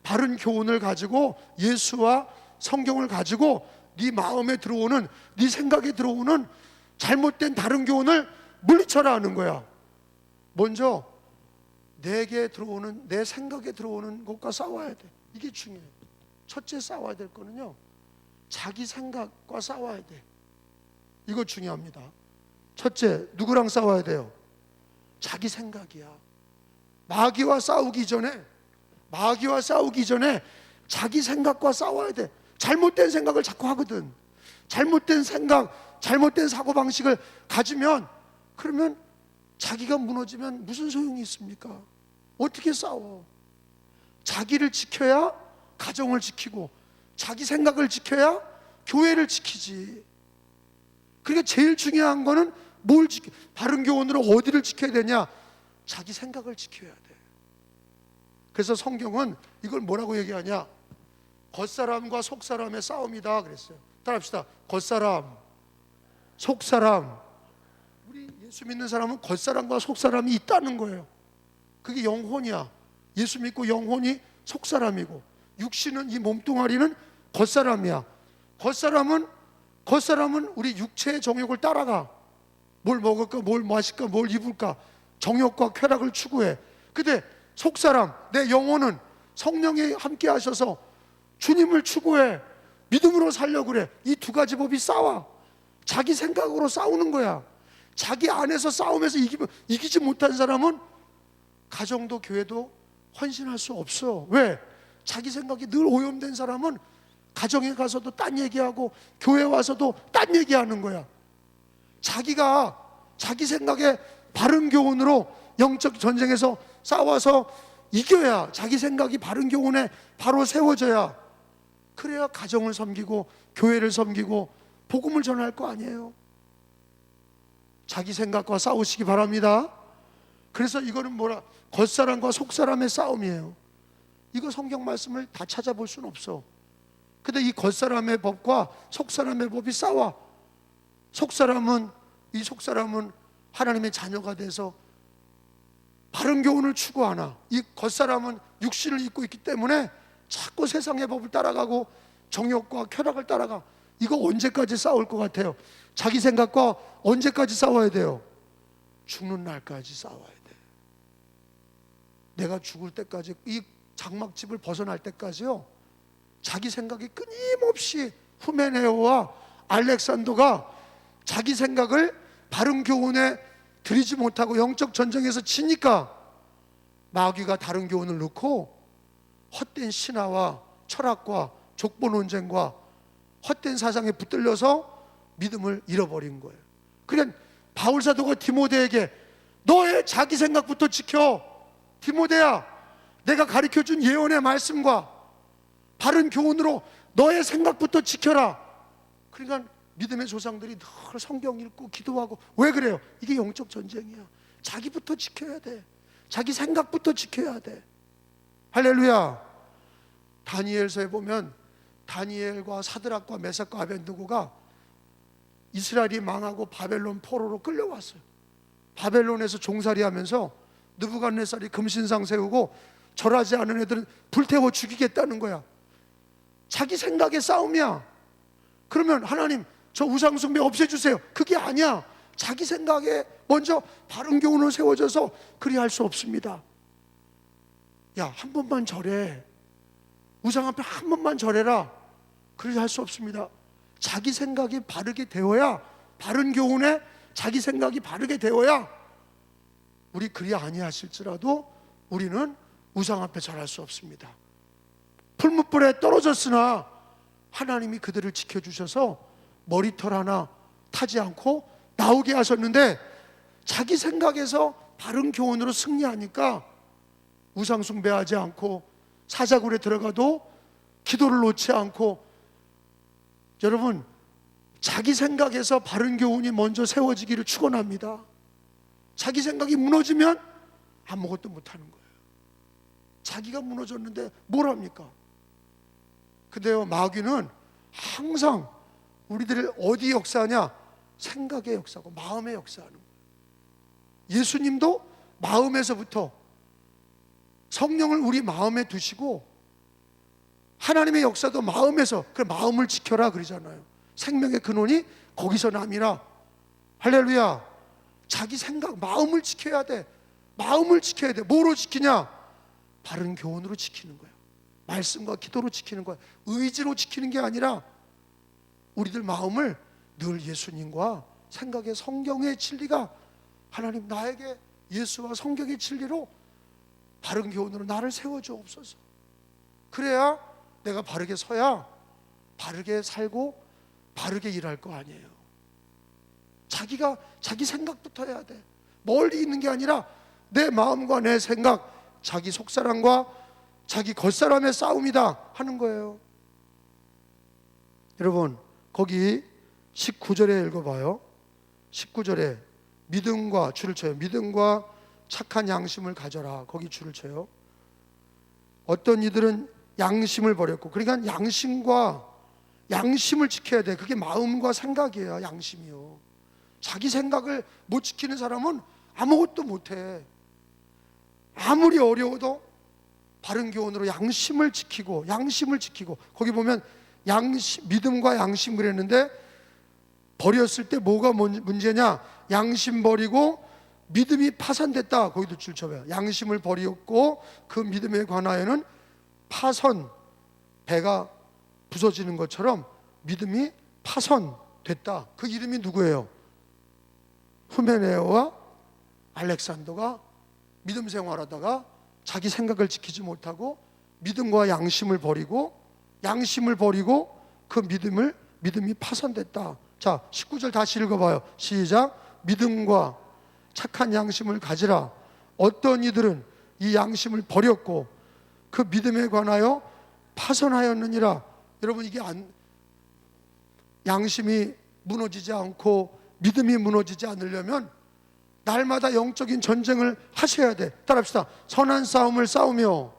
바른 교훈을 가지고, 예수와 성경을 가지고 네 마음에 들어오는, 네 생각에 들어오는 잘못된 다른 교훈을 물리쳐라 하는 거야. 먼저 내게 들어오는, 내 생각에 들어오는 것과 싸워야 돼. 이게 중요해. 첫째 싸워야 될 거는요, 자기 생각과 싸워야 돼. 이거 중요합니다. 첫째, 누구랑 싸워야 돼요? 자기 생각이야. 마귀와 싸우기 전에 자기 생각과 싸워야 돼. 잘못된 생각을 자꾸 하거든. 잘못된 생각, 잘못된 사고방식을 가지면, 그러면 자기가 무너지면 무슨 소용이 있습니까? 어떻게 싸워? 자기를 지켜야 가정을 지키고, 자기 생각을 지켜야 교회를 지키지. 그러니까 제일 중요한 거는 뭘 지켜? 바른 교훈으로 어디를 지켜야 되냐? 자기 생각을 지켜야 돼. 그래서 성경은 이걸 뭐라고 얘기하냐? 겉사람과 속사람의 싸움이다 그랬어요. 따라합시다. 겉사람, 속사람. 우리 예수 믿는 사람은 겉사람과 속사람이 있다는 거예요. 그게 영혼이야. 예수 믿고 영혼이 속사람이고, 육신은, 이 몸뚱아리는 겉사람이야. 겉사람은 우리 육체의 정욕을 따라가. 뭘 먹을까, 뭘 마실까, 뭘 입을까, 정욕과 쾌락을 추구해. 근데 속사람, 내 영혼은 성령이 함께 하셔서 주님을 추구해. 믿음으로 살려고 그래. 이 두 가지 법이 싸워. 자기 생각으로 싸우는 거야. 자기 안에서 싸우면서 이기지 못한 사람은 가정도 교회도 헌신할 수 없어. 왜? 자기 생각이 늘 오염된 사람은 가정에 가서도 딴 얘기하고 교회 와서도 딴 얘기하는 거야. 자기가 자기 생각에 바른 교훈으로 영적 전쟁에서 싸워서 이겨야, 자기 생각이 바른 교훈에 바로 세워져야, 그래야 가정을 섬기고 교회를 섬기고 복음을 전할 거 아니에요. 자기 생각과 싸우시기 바랍니다. 그래서 이거는 뭐라? 겉사람과 속사람의 싸움이에요. 이거 성경 말씀을 다 찾아볼 수는 없어. 근데 이 겉사람의 법과 속사람의 법이 싸워. 속사람은 하나님의 자녀가 돼서 바른 교훈을 추구하나, 이 겉사람은 육신을 입고 있기 때문에 자꾸 세상의 법을 따라가고 정욕과 쾌락을 따라가. 이거 언제까지 싸울 것 같아요? 자기 생각과 언제까지 싸워야 돼요? 죽는 날까지 싸워야 돼. 내가 죽을 때까지, 이 장막집을 벗어날 때까지요, 자기 생각이 끊임없이, 후메네오와 알렉산더가 자기 생각을 바른 교훈에 들이지 못하고 영적 전쟁에서 지니까 마귀가 다른 교훈을 넣고 헛된 신화와 철학과 족보 논쟁과 헛된 사상에 붙들려서 믿음을 잃어버린 거예요. 그러니까 바울 사도가 디모데에게 너의 자기 생각부터 지켜. 디모데야, 내가 가르쳐준 예언의 말씀과 바른 교훈으로 너의 생각부터 지켜라. 그러니까 믿음의 조상들이 늘 성경 읽고 기도하고. 왜 그래요? 이게 영적 전쟁이야. 자기부터 지켜야 돼. 자기 생각부터 지켜야 돼. 할렐루야. 다니엘서에 보면 다니엘과 사드락과 메삭과 아벤느고가 이스라엘이 망하고 바벨론 포로로 끌려왔어요. 바벨론에서 종살이하면서 느부갓네살이 금신상 세우고 절하지 않은 애들은 불태워 죽이겠다는 거야. 자기 생각의 싸움이야. 그러면 하나님, 저 우상숭배 없애주세요. 그게 아니야. 자기 생각에 먼저 바른 교훈을 세워져서 그리 할 수 없습니다. 야, 한 번만 절해. 우상 앞에 한 번만 절해라. 그리 할 수 없습니다. 자기 생각이 바르게 되어야, 바른 교훈에 자기 생각이 바르게 되어야, 우리 그리 아니하실지라도 우리는 우상 앞에 절할 수 없습니다. 풀무불에 떨어졌으나 하나님이 그들을 지켜주셔서 머리털 하나 타지 않고 나오게 하셨는데, 자기 생각에서 바른 교훈으로 승리하니까 우상 숭배하지 않고 사자굴에 들어가도 기도를 놓지 않고. 여러분, 자기 생각에서 바른 교훈이 먼저 세워지기를 축원합니다. 자기 생각이 무너지면 아무것도 못하는 거예요. 자기가 무너졌는데 뭘 합니까? 근데요, 마귀는 항상 우리들을 어디 역사하냐? 생각의 역사고 마음의 역사하는 거예요. 예수님도 마음에서부터 성령을 우리 마음에 두시고, 하나님의 역사도 마음에서, 그 마음을 지켜라 그러잖아요. 생명의 근원이 거기서 남이라. 할렐루야. 자기 생각, 마음을 지켜야 돼. 마음을 지켜야 돼. 뭐로 지키냐? 바른 교훈으로 지키는 거야. 말씀과 기도로 지키는 거야. 의지로 지키는 게 아니라 우리들 마음을 늘 예수님과 생각의 성경의 진리가, 하나님 나에게 예수와 성경의 진리로 바른 교훈으로 나를 세워주옵소서. 그래야 내가 바르게 서야 바르게 살고 바르게 일할 거 아니에요. 자기가 자기 생각부터 해야 돼. 멀리 있는 게 아니라 내 마음과 내 생각, 자기 속사람과 자기 겉사람의 싸움이다 하는 거예요. 여러분, 거기 19절에 읽어봐요. 19절에 믿음과 줄을 쳐요. 믿음과 착한 양심을 가져라. 거기 줄을 쳐요. 어떤 이들은 양심을 버렸고, 그러니까 양심을 지켜야 돼. 그게 마음과 생각이에요. 양심이요. 자기 생각을 못 지키는 사람은 아무것도 못해. 아무리 어려워도 바른 교훈으로 양심을 지키고 거기 보면 믿음과 양심 그랬는데, 버렸을 때 뭐가 문제냐? 양심 버리고 믿음이 파산됐다. 거기도 줄 쳐봐요. 양심을 버렸고 그 믿음에 관하여는 파선, 배가 부서지는 것처럼 믿음이 파손됐다. 그 이름이 누구예요? 후메네오와 알렉산더가 믿음 생활하다가 자기 생각을 지키지 못하고 믿음과 양심을 버리고 그 믿음이 파손됐다. 자, 19절 다시 읽어봐요. 시작. 믿음과 착한 양심을 가지라. 어떤 이들은 이 양심을 버렸고 그 믿음에 관하여 파손하였느니라. 여러분, 이게 양심이 무너지지 않고 믿음이 무너지지 않으려면 날마다 영적인 전쟁을 하셔야 돼. 따라합시다. 선한 싸움을 싸우며,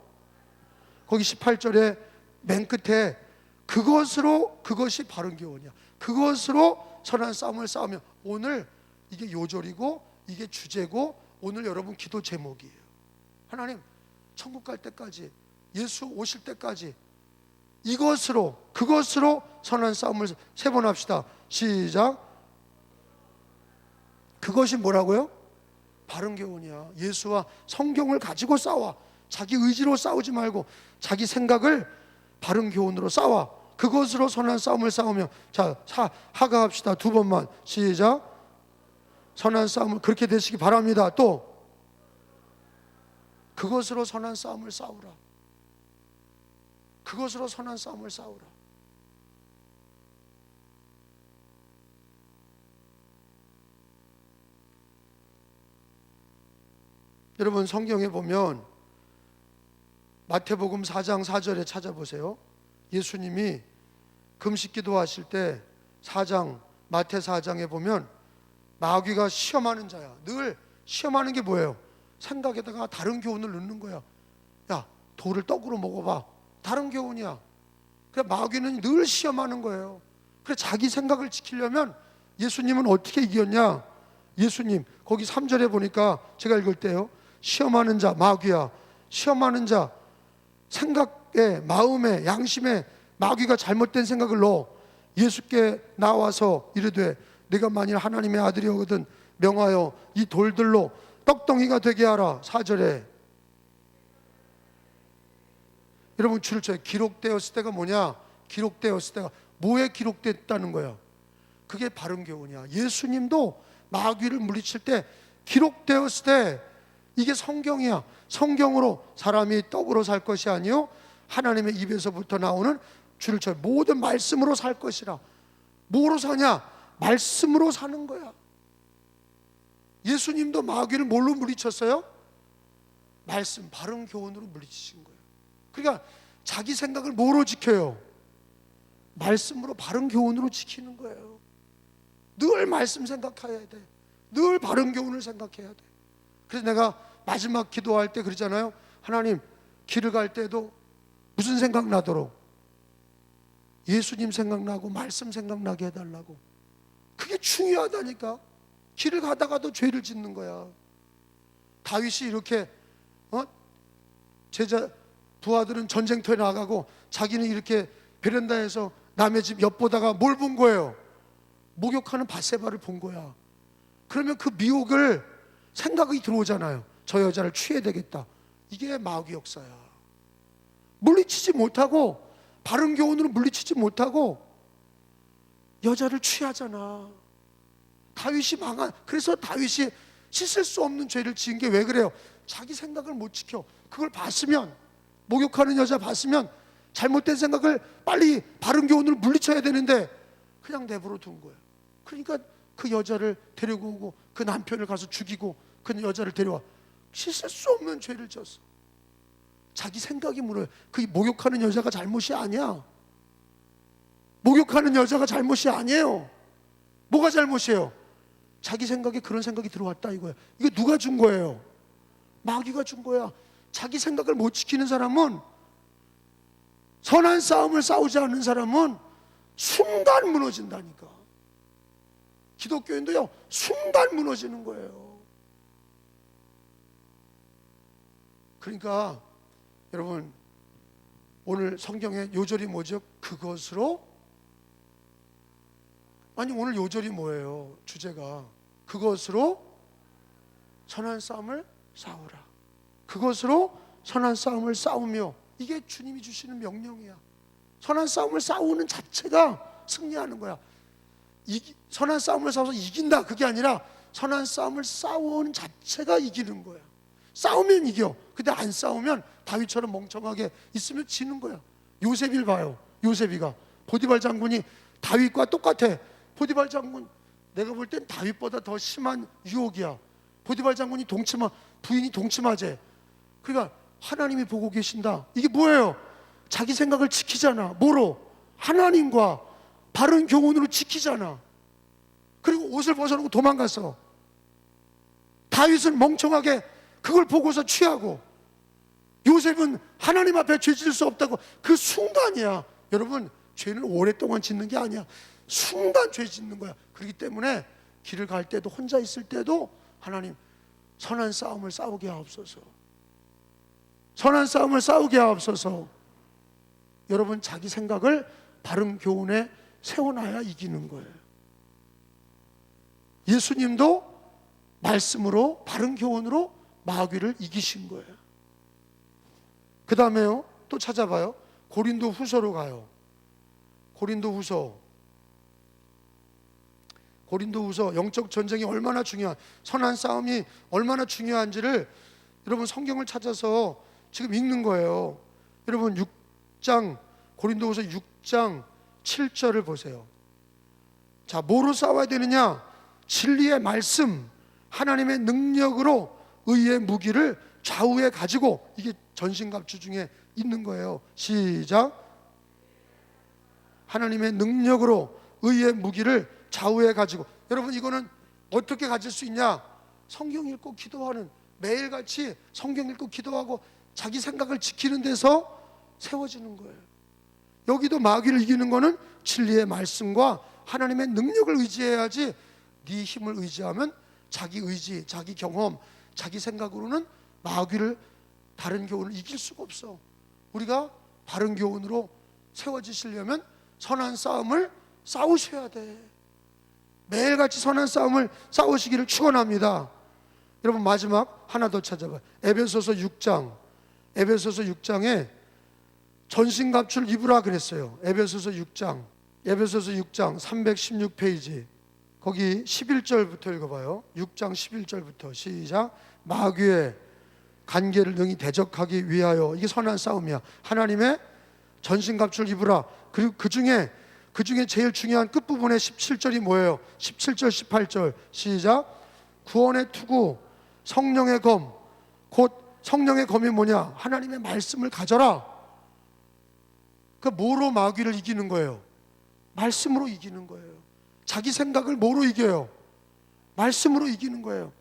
거기 18절에 맨 끝에 그것이 바른 교훈이야. 그것으로 선한 싸움을 싸우며. 오늘 이게 요절이고 이게 주제고 오늘 여러분 기도 제목이에요. 하나님, 천국 갈 때까지, 예수 오실 때까지 그것으로 선한 싸움을 세 번 합시다. 시작. 그것이 뭐라고요? 바른 교훈이야. 예수와 성경을 가지고 싸워. 자기 의지로 싸우지 말고 자기 생각을 바른 교훈으로 싸워. 그것으로 선한 싸움을 싸우며. 자, 하가합시다. 두 번만. 시작. 선한 싸움을 그렇게 되시기 바랍니다. 또 그것으로 선한 싸움을 싸우라. 그것으로 선한 싸움을 싸우라. 여러분, 성경에 보면 마태복음 4장 4절에 찾아보세요. 예수님이 금식기도 하실 때 마태 4장에 보면 마귀가 시험하는 자야. 늘 시험하는 게 뭐예요? 생각에다가 다른 교훈을 넣는 거야. 야, 돌을 떡으로 먹어봐. 다른 교훈이야. 그래, 마귀는 늘 시험하는 거예요. 그래, 자기 생각을 지키려면 예수님은 어떻게 이겼냐? 예수님 거기 3절에 보니까 제가 읽을 때요, 시험하는 자, 마귀야. 시험하는 자, 생각에, 마음에, 양심에 마귀가 잘못된 생각을 넣어 예수께 나와서 이르되 네가 만일 하나님의 아들이거든 명하여 이 돌들로 떡덩이가 되게 하라. 4절에 여러분 줄을 쳐요. 기록되었을 때가 뭐냐? 기록되었을 때가 뭐에 기록됐다는 거야? 그게 바른 교훈이야. 예수님도 마귀를 물리칠 때 기록되었을 때 이게 성경이야. 성경으로 사람이 떡으로 살 것이 아니요 하나님의 입에서부터 나오는 줄을 쳐요. 모든 말씀으로 살 것이라. 뭐로 사냐? 말씀으로 사는 거야. 예수님도 마귀를 뭘로 물리쳤어요? 말씀, 바른 교훈으로 물리치신 거예요. 그러니까 자기 생각을 뭐로 지켜요? 말씀으로, 바른 교훈으로 지키는 거예요. 늘 말씀 생각해야 돼. 늘 바른 교훈을 생각해야 돼. 그래서 내가 마지막 기도할 때 그러잖아요. 하나님, 길을 갈 때도 무슨 생각 나도록 예수님 생각나고 말씀 생각나게 해달라고. 그게 중요하다니까. 길을 가다가도 죄를 짓는 거야. 다윗이 이렇게 부하들은 전쟁터에 나가고 자기는 이렇게 베란다에서 남의 집 엿보다가 뭘 본 거예요? 목욕하는 밧세바를 본 거야. 그러면 그 미혹을 생각이 들어오잖아요. 저 여자를 취해야 되겠다. 이게 마귀 역사야. 물리치지 못하고, 바른 교훈으로 물리치지 못하고 여자를 취하잖아. 그래서 다윗이 씻을 수 없는 죄를 지은 게 왜 그래요? 자기 생각을 못 지켜. 그걸 봤으면, 목욕하는 여자 봤으면 잘못된 생각을 빨리 바른 교훈으로 물리쳐야 되는데 그냥 내버려 둔 거예요. 그러니까 그 여자를 데리고 오고 그 남편을 가서 죽이고 그 여자를 데려와 씻을 수 없는 죄를 졌어. 자기 생각이 물어요. 그 목욕하는 여자가 잘못이 아니야. 목욕하는 여자가 잘못이 아니에요. 뭐가 잘못이에요? 자기 생각에 그런 생각이 들어왔다 이거야. 이거 누가 준 거예요? 마귀가 준 거야. 자기 생각을 못 지키는 사람은, 선한 싸움을 싸우지 않는 사람은 순간 무너진다니까. 기독교인도요, 순간 무너지는 거예요. 그러니까 여러분, 오늘 성경의 요절이 뭐죠? 그것으로, 아니 오늘 요절이 뭐예요? 주제가 그것으로 선한 싸움을 싸우라. 그것으로 선한 싸움을 싸우며, 이게 주님이 주시는 명령이야. 선한 싸움을 싸우는 자체가 승리하는 거야. 선한 싸움을 싸워서 이긴다 그게 아니라 선한 싸움을 싸우는 자체가 이기는 거야. 싸우면 이겨. 근데 안 싸우면 다윗처럼 멍청하게 있으면 지는 거야. 요셉을 봐요. 요셉이가 보디발 장군이 다윗과 똑같아. 보디발 장군, 내가 볼 땐 다윗보다 더 심한 유혹이야. 보디발 장군이 부인이 동침하재. 그러니까 하나님이 보고 계신다. 이게 뭐예요? 자기 생각을 지키잖아. 뭐로? 하나님과 바른 교훈으로 지키잖아. 그리고 옷을 벗어놓고 도망갔어. 다윗은 멍청하게 그걸 보고서 취하고, 요셉은 하나님 앞에 죄 지을 수 없다고. 그 순간이야. 여러분, 죄는 오랫동안 짓는 게 아니야. 순간 죄 짓는 거야. 그렇기 때문에 길을 갈 때도, 혼자 있을 때도 하나님, 선한 싸움을 싸우게 하옵소서. 선한 싸움을 싸우게 하옵소서. 여러분, 자기 생각을 바른 교훈에 세워놔야 이기는 거예요. 예수님도 말씀으로, 바른 교훈으로 마귀를 이기신 거예요. 그 다음에요, 또 찾아봐요. 고린도 후서로 가요. 고린도 후서 영적 전쟁이 얼마나 중요한, 선한 싸움이 얼마나 중요한지를 여러분 성경을 찾아서 지금 읽는 거예요. 여러분 6장, 고린도후서 6장 7절을 보세요. 자, 뭐로 싸워야 되느냐? 진리의 말씀, 하나님의 능력으로 의의 무기를 좌우에 가지고, 이게 전신갑주 중에 있는 거예요. 시작. 하나님의 능력으로 의의 무기를 좌우에 가지고. 여러분, 이거는 어떻게 가질 수 있냐? 성경 읽고 기도하는, 매일같이 성경 읽고 기도하고 자기 생각을 지키는 데서 세워지는 거예요. 여기도 마귀를 이기는 거는 진리의 말씀과 하나님의 능력을 의지해야지, 네 힘을 의지하면 자기 의지, 자기 경험, 자기 생각으로는 마귀를, 바른 교훈을 이길 수가 없어. 우리가 바른 교훈으로 세워지시려면 선한 싸움을 싸우셔야 돼. 매일같이 선한 싸움을 싸우시기를 축원합니다. 여러분, 마지막 하나 더 찾아봐요. 에베소서 6장. 에베소서 6장에 전신갑주를 입으라 그랬어요. 에베소서 6장 316페이지. 거기 11절부터 읽어봐요. 6장 11절부터 시작. 마귀의 간계를 능히 대적하기 위하여, 이게 선한 싸움이야. 하나님의 전신갑주를 입으라. 그리고 그 중에 제일 중요한 끝부분의 17절이 뭐예요? 17절 18절 시작. 구원의 투구, 성령의 검. 곧 성령의 검이 뭐냐? 하나님의 말씀을 가져라. 그 뭐로 마귀를 이기는 거예요? 말씀으로 이기는 거예요. 자기 생각을 뭐로 이겨요? 말씀으로 이기는 거예요.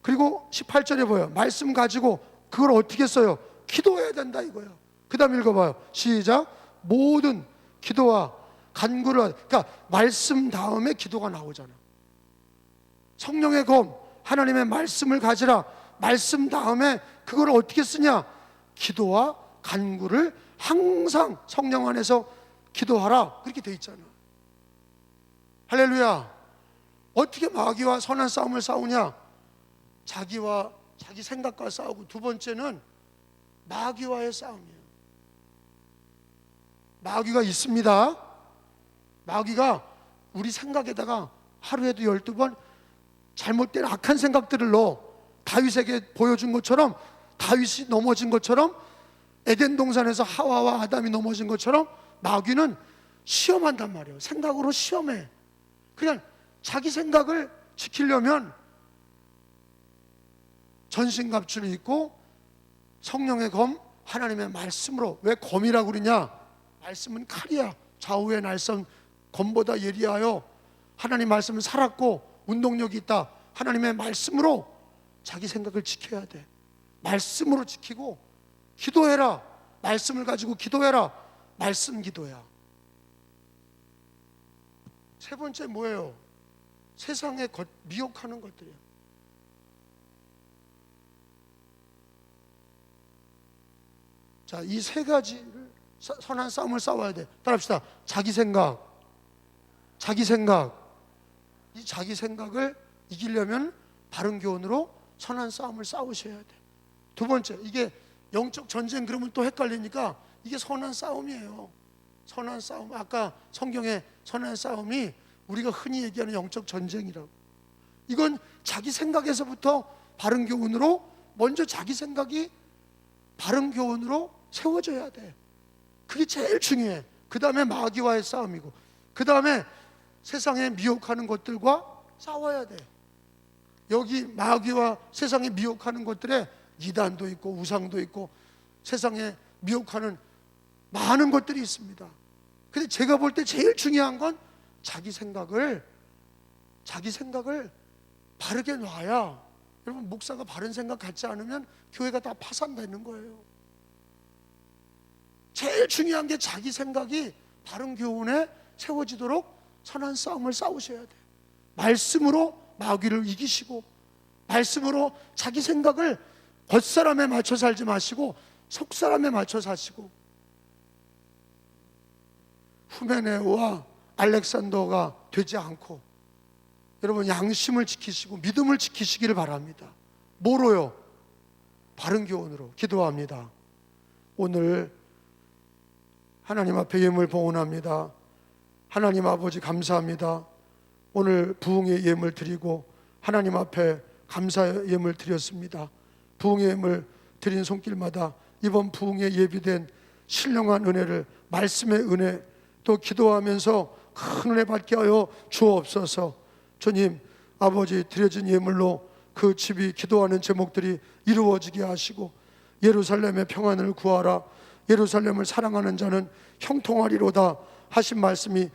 그리고 18절에 보여요. 말씀 가지고 그걸 어떻게 써요? 기도해야 된다 이거예요. 그 다음 읽어봐요. 시작. 모든 기도와 간구를, 그러니까 말씀 다음에 기도가 나오잖아. 성령의 검, 하나님의 말씀을 가지라. 말씀 다음에 그걸 어떻게 쓰냐? 기도와 간구를 항상 성령 안에서 기도하라. 그렇게 돼 있잖아. 할렐루야. 어떻게 마귀와 선한 싸움을 싸우냐? 자기와 자기 생각과 싸우고, 두 번째는 마귀와의 싸움이에요. 마귀가 있습니다. 마귀가 우리 생각에다가 하루에도 12번 잘못된 악한 생각들을 넣어. 다윗에게 보여준 것처럼, 다윗이 넘어진 것처럼 에덴 동산에서 하와와 아담이 넘어진 것처럼 마귀는 시험한단 말이에요. 생각으로 시험해. 그냥 자기 생각을 지키려면 전신갑주를 입고 성령의 검, 하나님의 말씀으로. 왜 검이라고 그러냐? 말씀은 칼이야. 좌우의 날선 검보다 예리하여 하나님 말씀은 살았고 운동력이 있다. 하나님의 말씀으로 자기 생각을 지켜야 돼. 말씀으로 지키고 기도해라. 말씀을 가지고 기도해라. 말씀 기도야. 세 번째 뭐예요? 세상에 미혹하는 것들이야. 자, 이 세 가지를 선한 싸움을 싸워야 돼. 따라합시다. 자기 생각. 이 자기 생각을 이기려면 바른 교훈으로 선한 싸움을 싸우셔야 돼. 두 번째, 이게 영적 전쟁 그러면 또 헷갈리니까 이게 선한 싸움이에요. 선한 싸움. 아까 성경에 선한 싸움이 우리가 흔히 얘기하는 영적 전쟁이라고. 이건 자기 생각에서부터 바른 교훈으로, 먼저 자기 생각이 바른 교훈으로 세워져야 돼. 그게 제일 중요해. 그 다음에 마귀와의 싸움이고, 그 다음에 세상에 미혹하는 것들과 싸워야 돼. 여기 마귀와 세상에 미혹하는 것들에 이단도 있고 우상도 있고 세상에 미혹하는 많은 것들이 있습니다. 근데 제가 볼 때 제일 중요한 건 자기 생각을 바르게 놔야, 여러분, 목사가 바른 생각 갖지 않으면 교회가 다 파산되는 거예요. 제일 중요한 게 자기 생각이 바른 교훈에 세워지도록 선한 싸움을 싸우셔야 돼. 말씀으로 마귀를 이기시고, 말씀으로 자기 생각을 겉사람에 맞춰 살지 마시고 속사람에 맞춰 사시고. 후메네오와 알렉산더가 되지 않고 여러분 양심을 지키시고 믿음을 지키시기를 바랍니다. 뭐로요? 바른 교훈으로. 기도합니다. 오늘 하나님 앞에 예물 봉헌합니다. 하나님 아버지 감사합니다. 오늘 부흥의 예물 드리고 하나님 앞에 감사의 예물 드렸습니다. 부흥의 예물 드린 손길마다 이번 부흥에 예비된 신령한 은혜를, 말씀의 은혜, 또 기도하면서 큰 은혜 받게 하여 주옵소서. 주님, 아버지 드려진 예물로 그 집이 기도하는 제목들이 이루어지게 하시고, 예루살렘의 평안을 구하라, 예루살렘을 사랑하는 자는 형통하리로다 하신 말씀이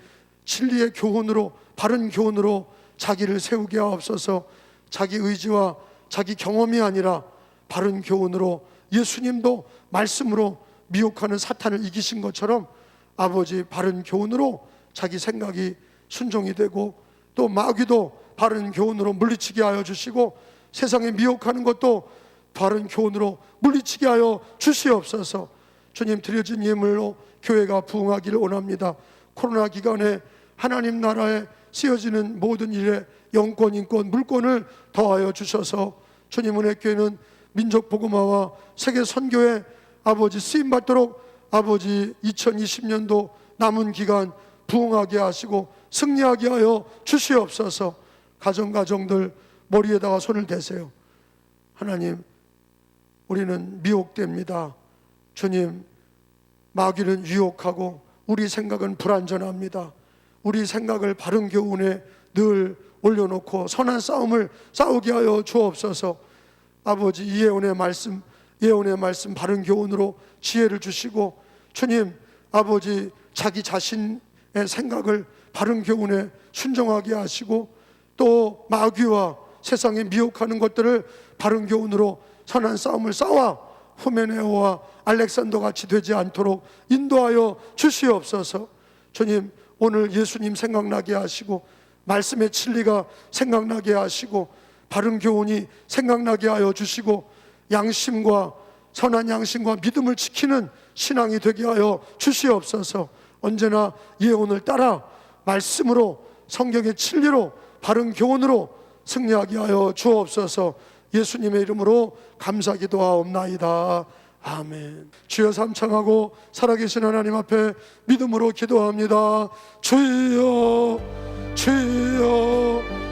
진리의 교훈으로, 바른 교훈으로 자기를 세우게 하옵소서. 자기 의지와 자기 경험이 아니라 바른 교훈으로, 예수님도 말씀으로 미혹하는 사탄을 이기신 것처럼 아버지 바른 교훈으로 자기 생각이 순종이 되고, 또 마귀도 바른 교훈으로 물리치게 하여 주시고, 세상에 미혹하는 것도 바른 교훈으로 물리치게 하여 주시옵소서. 주님, 드려진 예물로 교회가 부흥하기를 원합니다. 코로나 기간에 하나님 나라에 쓰여지는 모든 일에 영권, 인권, 물권을 더하여 주셔서 주님 은혜교회는 민족 복음화와 세계 선교에 아버지 쓰임 받도록 아버지 2020년도 남은 기간 부흥하게 하시고 승리하게 하여 주시옵소서. 가정들 머리에다가 손을 대세요. 하나님, 우리는 미혹됩니다. 주님, 마귀는 유혹하고 우리 생각은 불완전합니다. 우리 생각을 바른 교훈에 늘 올려놓고 선한 싸움을 싸우게 하여 주옵소서. 아버지, 예언의 말씀 바른 교훈으로 지혜를 주시고, 주님, 아버지 자기 자신의 생각을 바른 교훈에 순종하게 하시고, 또 마귀와 세상에 미혹하는 것들을 바른 교훈으로 선한 싸움을 싸워 후메네오와 알렉산더 같이 되지 않도록 인도하여 주시옵소서. 주님, 오늘 예수님 생각나게 하시고, 말씀의 진리가 생각나게 하시고, 바른 교훈이 생각나게 하여 주시고, 양심과 선한 양심과 믿음을 지키는 신앙이 되게 하여 주시옵소서. 언제나 예언을 따라 말씀으로, 성경의 진리로, 바른 교훈으로 승리하게 하여 주옵소서. 예수님의 이름으로 감사 기도하옵나이다. 아멘. 주여, 삼창하고 살아계신 하나님 앞에 믿음으로 기도합니다. 주여, 주여,